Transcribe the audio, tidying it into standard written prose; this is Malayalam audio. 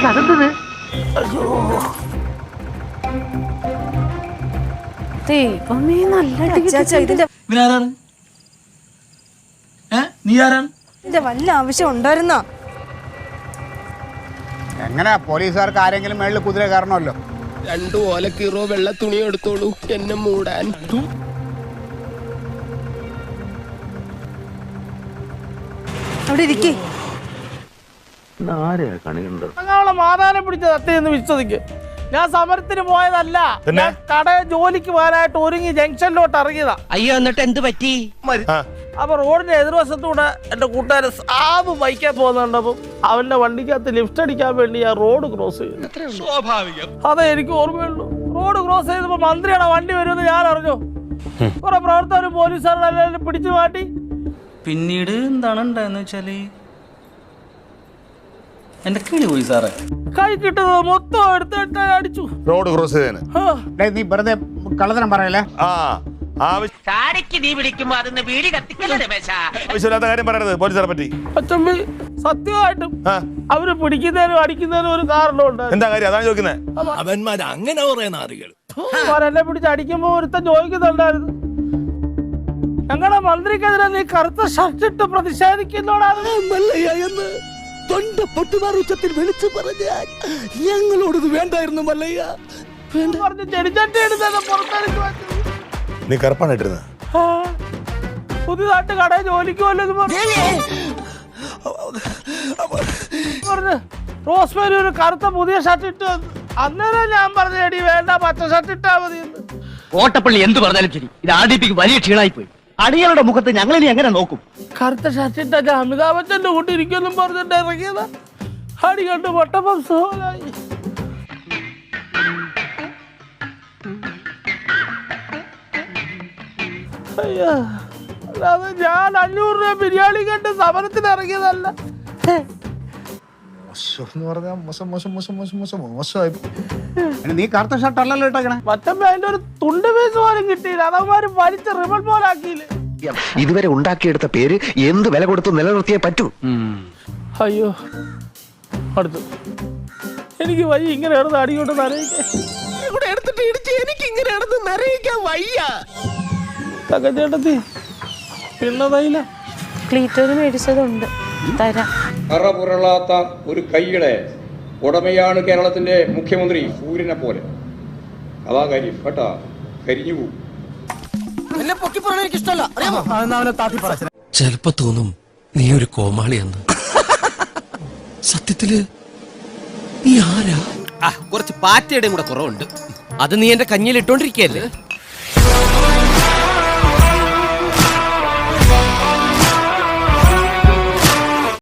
അതെന്തത്? ദൈവമേ, നല്ല ഇതിന്റെ വല്ല ആവശ്യം ഉണ്ടായിരുന്നോ? എങ്ങനെ പോലീസുകാർക്ക് ആരെങ്കിലും മേളിൽ കുതിര കയറണമല്ലോ. 2 ഓലക്കീറോ വെള്ള തുണി എടുത്തോളൂ എന്നെ മൂടാൻ. അവിടെ ഇരിക്കേ. മാതാനം പിടിച്ച സത്യം വിശ്വസിക്ക്. ഞാൻ സമരത്തിന് പോയതല്ല, ഞാൻ കടയിൽ ജോലിക്ക് പോകാനായിട്ട് ഒരുങ്ങി ജംഗ്ഷനിലോട്ട് ഇറങ്ങിയതാ. അയ്യോ, എന്നിട്ട് എന്ത് പറ്റി? അപ്പൊ റോഡിന്റെ എതിർവശത്തൂടെ എന്റെ കൂട്ടുകാരൻ സാബ് ബൈക്കാൻ പോകുന്നുണ്ടപ്പോ അവന്റെ വണ്ടിക്കകത്ത് ലിഫ്റ്റ് അടിക്കാൻ വേണ്ടി ഞാൻ റോഡ് ക്രോസ് ചെയ്തു. സ്വാഭാവികം. അതെ, എനിക്ക് ഓർമ്മയുള്ളൂ. റോഡ് ക്രോസ് ചെയ്തപ്പോ മന്ത്രിയുടെ വണ്ടി വരുമെന്ന് ഞാൻ അറിഞ്ഞു. കുറെ പ്രവർത്തകരും പോലീസുകാരെല്ലാം പിടിച്ചു മാറ്റി. പിന്നീട് എന്താണ് ഉണ്ടായെന്ന് വെച്ചാല് എന്റെ കിളി പോയി സാറേ. കൈ കിട്ടുന്നത് മൊത്തം എടുത്തിട്ട് അടിച്ചു. റോഡ് ക്രോസ് ചെയ്യാൻ നീ വെറുതെ കള്ളത്തരം പറയല്ലേ. ആവശ്യമില്ലാത്ത കാര്യം പറയരുത് പോലീസുകാരെ പറ്റി. അച്ചമ്പി, സത്യമായിട്ടും അവര് പിടിക്കുന്നതിനും അടിക്കുന്നതിനും ഒരു കാരണമുണ്ട്. എന്താ കാര്യം? അതാണ് ചോദിക്കുന്നത്. അവന്മാർ അങ്ങനെ പറയുന്ന അറികൾ എന്നെ പിടിച്ച് അടിക്കുമ്പോ ഒരുത്തൻ ചോദിക്കുന്നുണ്ടായിരുന്നു, ഞങ്ങളുടെ മന്ത്രിക്കെതിരെ നീ കറുത്ത ഷർട്ടിട്ട് പ്രതിഷേധിക്കുന്നോടാണ് എന്ന് തൊണ്ട പൊട്ടുമാറുച്ചത്തിൽ വിളിച്ചു പറഞ്ഞാൽ ഞങ്ങളോടത് വേണ്ടായിരുന്നു മല്ലയ്യ. പറഞ്ഞ് ചെടിച്ചട്ടി എടുത്തത് പുറത്തിറക്കി വെച്ചത്. നീ കറുപ്പാണ് ഇട്ടിരുന്നത്. പുതിയതായിട്ട് കടയിൽ ജോലിക്ക് പോലെന്ന് പറഞ്ഞു റോസ്മേരി ഒരു കറുത്ത പുതിയ ഷർട്ട് ഇട്ട്. അന്നേരം ഞാൻ പറഞ്ഞു, എടി വേണ്ട, പച്ച ഷർട്ട് ഇട്ടാ മതി. ഓട്ടപ്പള്ളി എന്ത് പറഞ്ഞാലും ശരി, ഇത് ആദിപ്പിക്ക് വലിയ ക്ഷീണായി പോയി. അടികളുടെ മുഖത്ത് ഞങ്ങളിനി എങ്ങനെ നോക്കും? കറുത്ത ഷർട്ട് ഇട്ട അമിതാഭ് ബച്ചന്റെ കൂട്ടി ഇരിക്കുമെന്നും പറഞ്ഞിട്ട് ഇറങ്ങിയതാ. അടി കണ്ട് പൊട്ടപ്പം സോലായി. അയ്യോ, അല്ലാതെ ഞാൻ 500 രൂപ ബിരിയാണി കണ്ട് സമരത്തിന് ഇറങ്ങിയതല്ല. നീ കറുത്ത ഷർട്ട് അല്ലല്ലോ ഇട്ടേക്കണേ. മറ്റമ്മ അതിന്റെ ഒരു തുണ്ട് പീസ് പോലും കിട്ടിയില്ല. അതവന്മാര് വലിച്ച റിബൺ പോലാക്കിയില്ലേ. ഇതുവരെ ഉണ്ടാക്കിയെടുത്ത പേര് എന്ത് വില കൊടുത്തു നിലനിർത്തിയേ പറ്റൂ. അയ്യോ, അടുത്തു. എനിക്ക് വയ്യ ഇങ്ങനെ കിടന്ന് അടിയോട്ട് നരയിക്കാൻ. എടുത്തിട്ട് ഇടിച്ച് എനിക്ക് ഇങ്ങനെ നടന്ന് നിറയിക്കാൻ വയ്യ. തകച്ചേട്ടത്തി പിന്നതയില്ല. ക്ലീറ്റോന് മേടിച്ചതുണ്ട്, തരാം. കറപുരളാത്ത ഒരു കൈയുടെ ഉടമയാണ് കേരളത്തിന്റെ മുഖ്യമന്ത്രി. സൂര്യനെ പോലെ. അതാ കാര്യം കേട്ടാ, കരിഞ്ഞു പോകും. ചെലപ്പോ തോന്നും നീ ഒരു കോമാളിയെന്ന്. സത്യത്തില് നീ ആരാ? കുറച്ച് പാറ്റയുടെയും കൂടെ കുറവുണ്ട്. അത് നീ എന്റെ കഞ്ഞിയിൽ ഇട്ടോണ്ടിരിക്കല്ലേ.